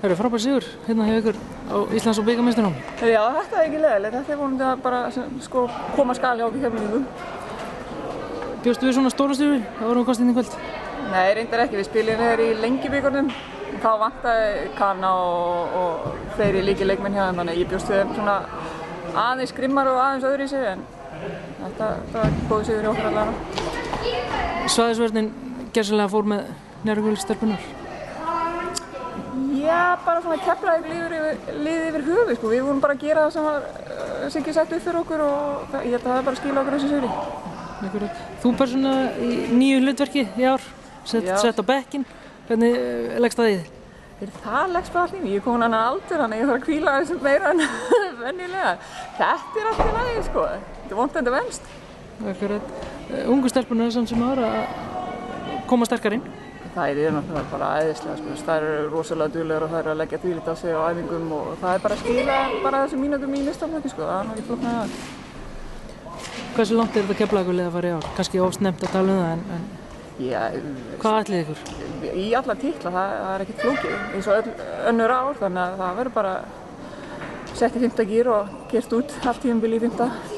Það frábær sigur hérna hjá ykkur á Íslands- og bikarmeistaranum. Já, þetta ekki leiðilegt. Þetta vonandi að bara koma skal hjá okkur Keflvíkingum. Bjóstu við svona stóra sigur á Árborgarkostinni í kvöld? Nei, reyndar ekki. Við spilum í Lengjubikarnum. Þá vantaði Kana og fleiri lykilleikmenn hjá þeim, þannig ég bjóst við svona aðeins grimmar og aðeins öðruvísi, en þetta var góð sigur hjá okkur allavega. Svæðisvörnin gersamlega fór með Njarðvíkurstelpunnar. Já, bara svona Keflavík liði yfir höfuð, sko. Við vorum bara að gera það sem var Siggi sett upp fyrir okkur og ég held að það er bara að skila okkur þessu sigri. Akkurat. Þú persónulega í nýju hlutverki í ár, sett á bekkinn. Hvernig leggst það í þig? Það leggst bara allt í mig. Ég er komin á þennan aldur, þannig að ég þarf að hvíla aðeins meira en venjulega. Þetta allt í lagi, sko. Þetta er vont en þetta venst. Akkurat. Ungu stelpunar samt sem ára að koma sterkar inn. Það er náttúrulega bara æðislega, sko. Það eru rosalega duglegar og það eru að leggja þvílíkt á sig á æfingum og það er bara að skila bara þessum mínútum í listaflokki, sko. Það er náttúrulega ekki flóknara það. Hversu langt er þetta Keflavíkurlið að fara í ár? Kannski of snemmt að tala um það, en Já, hvað ætlið ykkur? Í alla titla, það er ekkert flókið, eins og önnur ár, þannig að það verður bara sett í 5. gír og gert út allt tímabilið í 5.